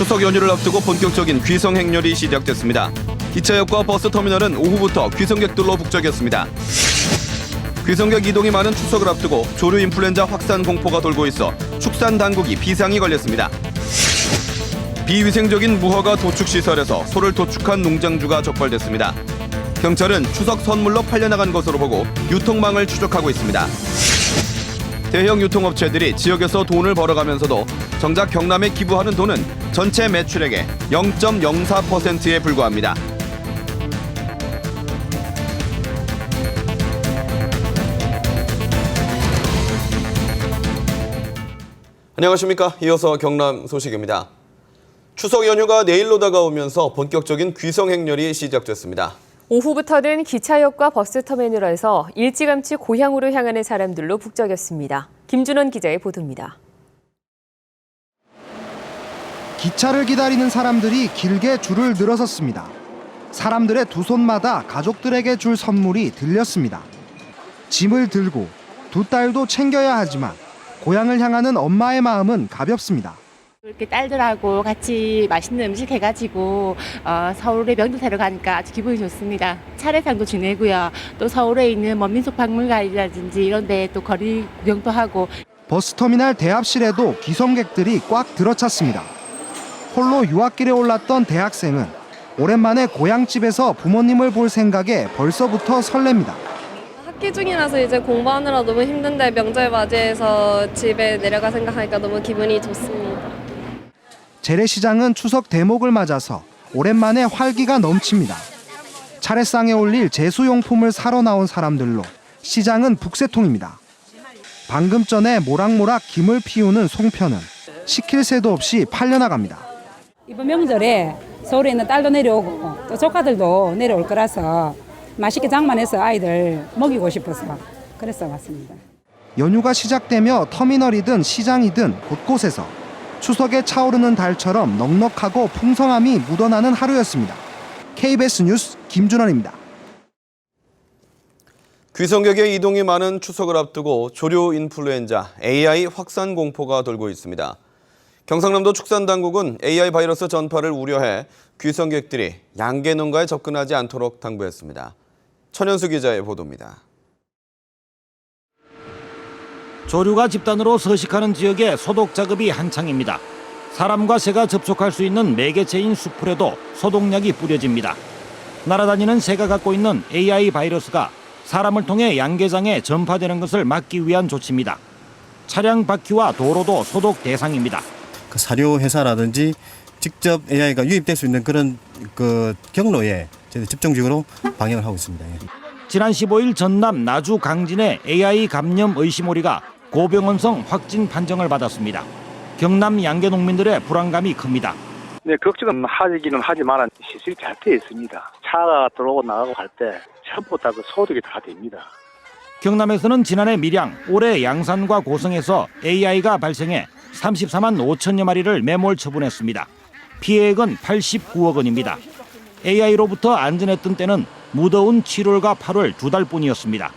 추석 연휴를 앞두고 본격적인 귀성 행렬이 시작됐습니다. 기차역과 버스터미널은 오후부터 귀성객들로 북적였습니다. 귀성객 이동이 많은 추석을 앞두고 조류 인플루엔자 확산 공포가 돌고 있어 축산 당국이 비상이 걸렸습니다. 비위생적인 무허가 도축시설에서 소를 도축한 농장주가 적발됐습니다. 경찰은 추석 선물로 팔려나간 것으로 보고 유통망을 추적하고 있습니다. 대형 유통업체들이 지역에서 돈을 벌어가면서도 정작 경남에 기부하는 돈은 전체 매출액의 0.04%에 불과합니다. 안녕하십니까. 이어서 경남 소식입니다. 추석 연휴가 내일로 다가오면서 본격적인 귀성 행렬이 시작됐습니다. 오후부터는 기차역과 버스터미널에서 일찌감치 고향으로 향하는 사람들로 북적였습니다. 김준원 기자의 보도입니다. 기차를 기다리는 사람들이 길게 줄을 늘어섰습니다. 사람들의 두 손마다 가족들에게 줄 선물이 들렸습니다. 짐을 들고 두 딸도 챙겨야 하지만 고향을 향하는 엄마의 마음은 가볍습니다. 이렇게 딸들하고 같이 맛있는 음식 해가지고 서울에 명절 타러 가니까 아주 기분이 좋습니다. 차례상도 지내고요. 또 서울에 있는 민속 박물관이라든지 이런 데 또 거리 구경도 하고. 버스터미널 대합실에도 귀성객들이 꽉 들어찼습니다. 홀로 유학길에 올랐던 대학생은 오랜만에 고향집에서 부모님을 볼 생각에 벌써부터 설렙니다. 학기 중이라서 이제 공부하느라 너무 힘든데 명절 맞이해서 집에 내려가 생각하니까 너무 기분이 좋습니다. 재래시장은 추석 대목을 맞아서 오랜만에 활기가 넘칩니다. 차례상에 올릴 제수용품을 사러 나온 사람들로 시장은 북새통입니다. 방금 전에 모락모락 김을 피우는 송편은 시킬 새도 없이 팔려나갑니다. 이번 명절에 서울에 있는 딸도 내려오고 또 조카들도 내려올 거라서 맛있게 장만해서 아이들 먹이고 싶어서 그래서 왔습니다. 연휴가 시작되며 터미널이든 시장이든 곳곳에서 추석에 차오르는 달처럼 넉넉하고 풍성함이 묻어나는 하루였습니다. KBS 뉴스 김준원입니다. 귀성객의 이동이 많은 추석을 앞두고 조류 인플루엔자 AI 확산 공포가 돌고 있습니다. 경상남도 축산당국은 AI 바이러스 전파를 우려해 귀성객들이 양계 농가에 접근하지 않도록 당부했습니다. 천현수 기자의 보도입니다. 조류가 집단으로 서식하는 지역의 소독 작업이 한창입니다. 사람과 새가 접촉할 수 있는 매개체인 수풀에도 소독약이 뿌려집니다. 날아다니는 새가 갖고 있는 AI 바이러스가 사람을 통해 양계장에 전파되는 것을 막기 위한 조치입니다. 차량 바퀴와 도로도 소독 대상입니다. 그 사료 회사라든지 직접 AI가 유입될 수 있는 그런 경로에 집중적으로 방역을 하고 있습니다. 지난 15일 전남 나주 강진의 AI 감염 의심오리가 고병원성 확진 판정을 받았습니다. 경남 양계 농민들의 불안감이 큽니다. 네, 걱정은 하기는 하지만 시설이 잘 되어 있습니다. 차가 들어오고 나가고 할 때 전부 다 그 소독이 다 됩니다. 경남에서는 지난해 밀양, 올해 양산과 고성에서 AI가 발생해 34만 5천여 마리를 매몰 처분했습니다. 피해액은 89억 원입니다. AI로부터 안전했던 때는 무더운 7월과 8월 두 달뿐이었습니다.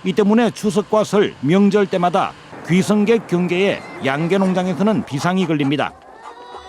이 때문에 추석과 설, 명절 때마다 귀성객 경계에 양계 농장에서는 비상이 걸립니다.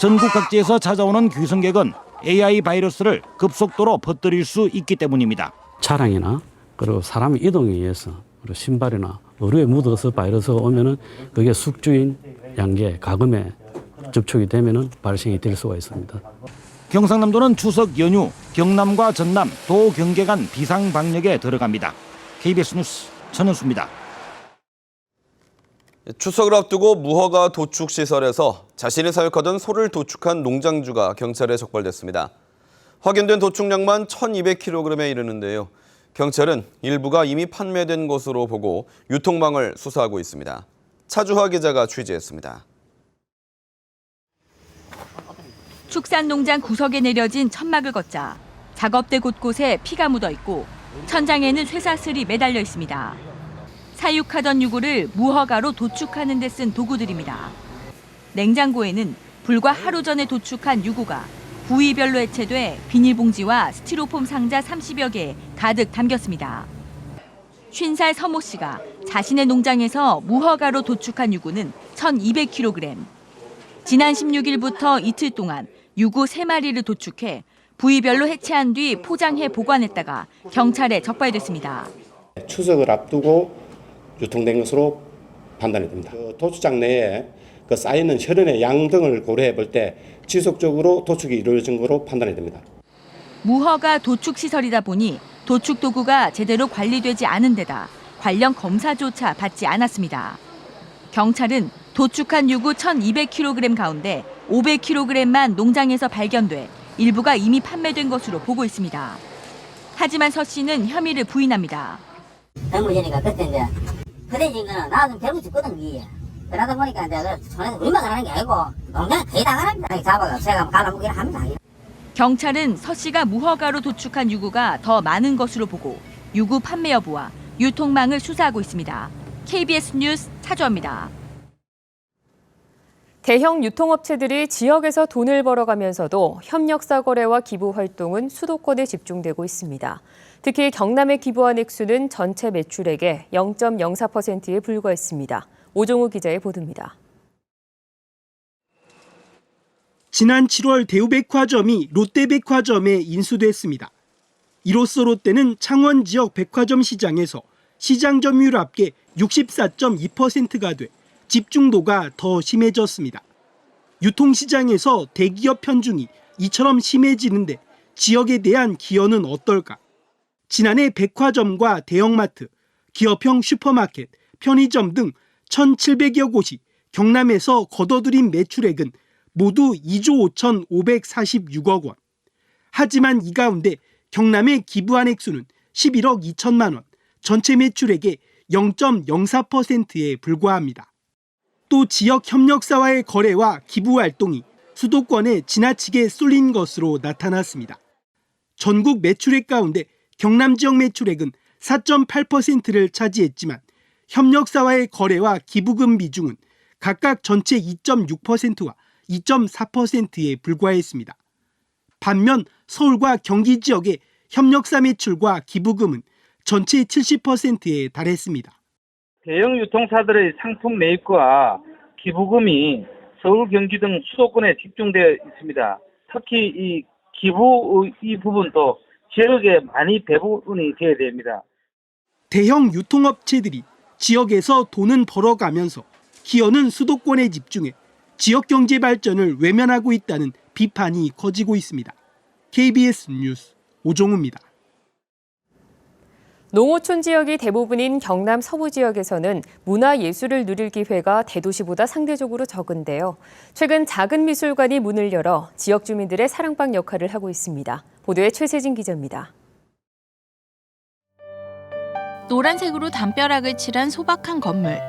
전국 각지에서 찾아오는 귀성객은 AI 바이러스를 급속도로 퍼뜨릴 수 있기 때문입니다. 차량이나 그리고 사람의 이동에 의해서 그리고 신발이나 의류에 묻어서 바이러스가 오면은 그게 숙주인 양계, 가금에 접촉이 되면은 발생이 될 수가 있습니다. 경상남도는 추석 연휴 경남과 전남, 도 경계 간 비상 방역에 들어갑니다. KBS 뉴스 천현수입니다. 추석을 앞두고 무허가 도축 시설에서 자신이 사육하던 소를 도축한 농장주가 경찰에 적발됐습니다. 확인된 도축량만 1,200kg에 이르는데요. 경찰은 일부가 이미 판매된 것으로 보고 유통망을 수사하고 있습니다. 차주화 기자가 취재했습니다. 축산농장 구석에 내려진 천막을 걷자 작업대 곳곳에 피가 묻어 있고 천장에는 쇠사슬이 매달려 있습니다. 사육하던 유구를 무허가로 도축하는 데 쓴 도구들입니다. 냉장고에는 불과 하루 전에 도축한 유구가 부위별로 해체돼 비닐봉지와 스티로폼 상자 30여 개 가득 담겼습니다. 50살 서모 씨가 자신의 농장에서 무허가로 도축한 유구는 1,200kg. 지난 16일부터 이틀 동안 유구 3마리를 도축해 부위별로 해체한 뒤 포장해 보관했다가 경찰에 적발됐습니다. 추석을 앞두고 유통된 것으로 판단이 됩니다. 도축장 내에 쌓이는 혈흔의 양 등을 고려해 볼 때 지속적으로 도축이 이루어진 것으로 판단이 됩니다. 무허가 도축 시설이다 보니 도축 도구가 제대로 관리되지 않은 데다 관련 검사조차 받지 않았습니다. 경찰은 도축한 유구 1,200kg 가운데 500kg만 농장에서 발견돼 일부가 이미 판매된 것으로 보고 있습니다. 하지만 서 씨는 혐의를 부인합니다. 젊은이니까 그때 이제 그대진 거는 나 좀 배우고 죽거든 이게. 그러다 보니까 이제 손에서 우리만 가라는 게 아니고 농장에 거의 다 가랍니다. 잡아가 제가 갈라먹기를 합니다. 경찰은 서 씨가 무허가로 도축한 유구가 더 많은 것으로 보고 유구 판매 여부와 유통망을 수사하고 있습니다. KBS 뉴스 차주입니다. 대형 유통업체들이 지역에서 돈을 벌어가면서도 협력사 거래와 기부 활동은 수도권에 집중되고 있습니다. 특히 경남에 기부한 액수는 전체 매출액의 0.04%에 불과했습니다. 오종우 기자의 보도입니다. 지난 7월 대우백화점이 롯데백화점에 인수됐습니다. 이로써 롯데는 창원 지역 백화점 시장에서 시장 점유율 합계 64.2%가 돼 집중도가 더 심해졌습니다. 유통시장에서 대기업 편중이 이처럼 심해지는데 지역에 대한 기여는 어떨까? 지난해 백화점과 대형마트, 기업형 슈퍼마켓, 편의점 등 1,700여 곳이 경남에서 거둬들인 매출액은 모두 2조 5,546억 원. 하지만 이 가운데 경남에 기부한 액수는 11억 2천만 원, 전체 매출액의 0.04%에 불과합니다. 또 지역 협력사와의 거래와 기부 활동이 수도권에 지나치게 쏠린 것으로 나타났습니다. 전국 매출액 가운데 경남 지역 매출액은 4.8%를 차지했지만 협력사와의 거래와 기부금 비중은 각각 전체 2.6%와 2.4%에 불과했습니다. 반면 서울과 경기 지역의 협력사 매출과 기부금은 전체 70%에 달했습니다. 대형 유통사들의 상품 매입과 기부금이 서울, 경기 등 수도권에 집중되어 있습니다. 특히 이 기부 이 부분도 지역에 많이 배분이 되어야 됩니다. 대형 유통업체들이 지역에서 돈은 벌어가면서 기여는 수도권에 집중해 지역 경제 발전을 외면하고 있다는 비판이 커지고 있습니다. KBS 뉴스 오종우입니다. 농어촌 지역이 대부분인 경남 서부 지역에서는 문화예술을 누릴 기회가 대도시보다 상대적으로 적은데요. 최근 작은 미술관이 문을 열어 지역 주민들의 사랑방 역할을 하고 있습니다. 보도에 최세진 기자입니다. 노란색으로 담벼락을 칠한 소박한 건물.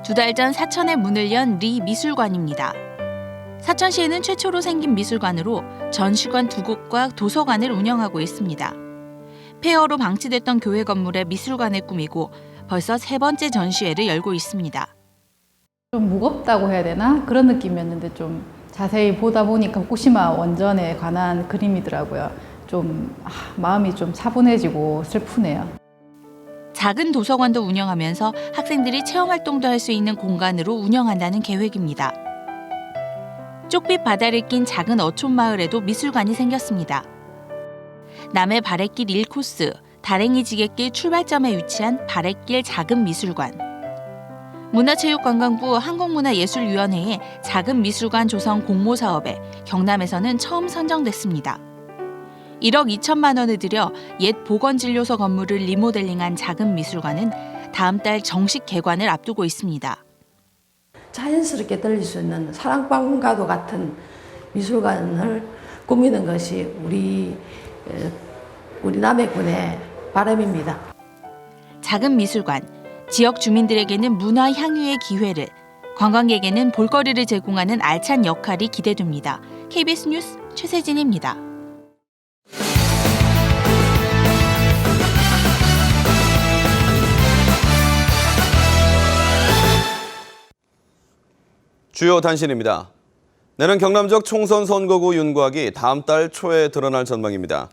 2달 전 사천에 문을 연 리 미술관입니다. 사천시에는 최초로 생긴 미술관으로 전시관 2곳과 도서관을 운영하고 있습니다. 폐허로 방치됐던 교회 건물에 미술관을 꾸미고 벌써 3번째 전시회를 열고 있습니다. 좀 무겁다고 해야 되나? 그런 느낌이었는데 좀 자세히 보다 보니까 후쿠시마 원전에 관한 그림이더라고요. 좀 마음이 좀 차분해지고 슬프네요. 작은 도서관도 운영하면서 학생들이 체험활동도 할 수 있는 공간으로 운영한다는 계획입니다. 쪽빛 바다를 낀 작은 어촌 마을에도 미술관이 생겼습니다. 남해 바랫길 1코스, 다랭이 지게길 출발점에 위치한 바랫길 작은 미술관. 문화체육관광부 한국문화예술위원회의 작은 미술관 조성 공모 사업에 경남에서는 처음 선정됐습니다. 1억 2천만 원을 들여 옛 보건진료소 건물을 리모델링한 작은 미술관은 다음 달 정식 개관을 앞두고 있습니다. 자연스럽게 들릴 수 있는 사랑방과도 같은 미술관을 꾸미는 것이 우리 남해군의 바람입니다. 작은 미술관, 지역 주민들에게는 문화 향유의 기회를, 관광객에게는 볼거리를 제공하는 알찬 역할이 기대됩니다. KBS 뉴스 최세진입니다. 주요 단신입니다. 내년 경남 지역 총선 선거구 윤곽이 다음 달 초에 드러날 전망입니다.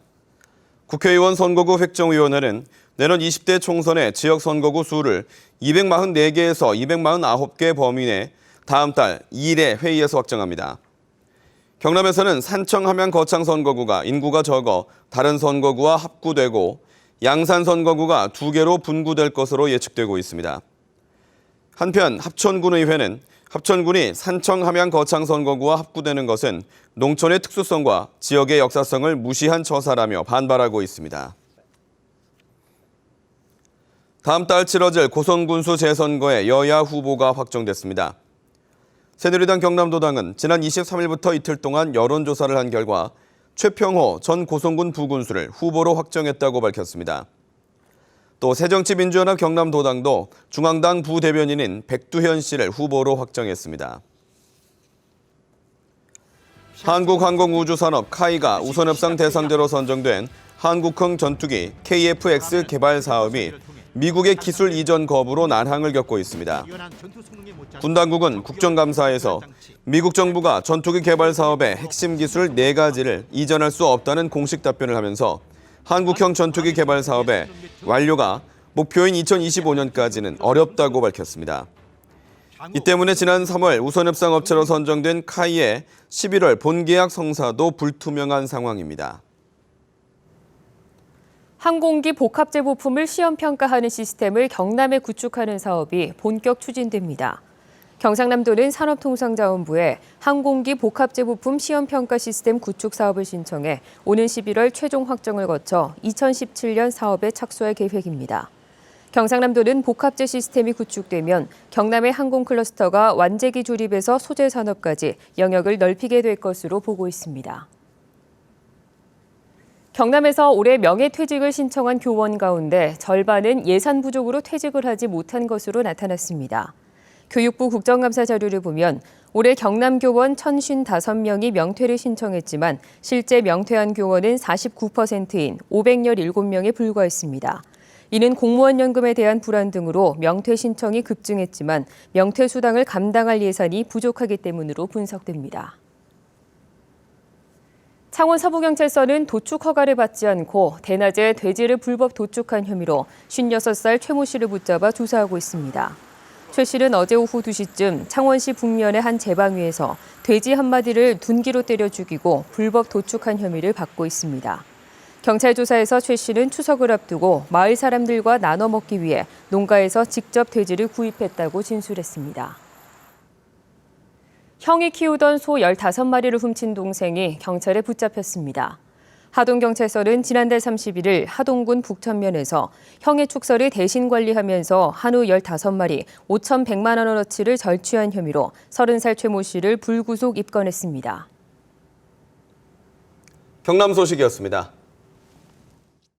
국회의원 선거구 획정위원회는 내년 20대 총선의 지역 선거구 수를 244개에서 249개 범위 내 다음 달 2일에 회의에서 확정합니다. 경남에서는 산청, 함양, 거창 선거구가 인구가 적어 다른 선거구와 합구되고 양산 선거구가 2개로 분구될 것으로 예측되고 있습니다. 한편 합천군의회는 합천군이 산청, 함양, 거창 선거구와 합구되는 것은 농촌의 특수성과 지역의 역사성을 무시한 처사라며 반발하고 있습니다. 다음 달 치러질 고성군수 재선거에 여야 후보가 확정됐습니다. 새누리당 경남도당은 지난 23일부터 이틀 동안 여론조사를 한 결과 최평호 전 고성군 부군수를 후보로 확정했다고 밝혔습니다. 또 새정치민주연합 경남도당도 중앙당 부대변인인 백두현 씨를 후보로 확정했습니다. 한국항공우주산업 카이가 우선협상 대상자로 선정된 한국형 전투기 KF-X 개발 사업이 미국의 기술 이전 거부로 난항을 겪고 있습니다. 군 당국은 국정감사에서 미국 정부가 전투기 개발 사업의 핵심 기술 4가지를 이전할 수 없다는 공식 답변을 하면서 한국형 전투기 개발 사업의 완료가 목표인 2025년까지는 어렵다고 밝혔습니다. 이 때문에 지난 3월 우선협상 업체로 선정된 카이의 11월 본계약 성사도 불투명한 상황입니다. 항공기 복합재 부품을 시험 평가하는 시스템을 경남에 구축하는 사업이 본격 추진됩니다. 경상남도는 산업통상자원부에 항공기 복합재 부품 시험 평가 시스템 구축 사업을 신청해 오는 11월 최종 확정을 거쳐 2017년 사업에 착수할 계획입니다. 경상남도는 복합재 시스템이 구축되면 경남의 항공 클러스터가 완제기 조립에서 소재 산업까지 영역을 넓히게 될 것으로 보고 있습니다. 경남에서 올해 명예퇴직을 신청한 교원 가운데 절반은 예산 부족으로 퇴직을 하지 못한 것으로 나타났습니다. 교육부 국정감사 자료를 보면 올해 경남 교원 1,055명이 명퇴를 신청했지만 실제 명퇴한 교원은 49%인 517명에 불과했습니다. 이는 공무원 연금에 대한 불안 등으로 명퇴 신청이 급증했지만 명퇴 수당을 감당할 예산이 부족하기 때문으로 분석됩니다. 창원 서부경찰서는 도축 허가를 받지 않고 대낮에 돼지를 불법 도축한 혐의로 56살 최 모 씨를 붙잡아 조사하고 있습니다. 최 씨는 어제 오후 2시쯤 창원시 북면의 한 제방위에서 돼지 한 마리를 둔기로 때려 죽이고 불법 도축한 혐의를 받고 있습니다. 경찰 조사에서 최 씨는 추석을 앞두고 마을 사람들과 나눠 먹기 위해 농가에서 직접 돼지를 구입했다고 진술했습니다. 형이 키우던 소 15마리를 훔친 동생이 경찰에 붙잡혔습니다. 하동경찰서는 지난달 31일 하동군 북천면에서 형의 축사를 대신 관리하면서 한우 15마리 5,100만 원어치를 절취한 혐의로 30살 최 모 씨를 불구속 입건했습니다. 경남 소식이었습니다.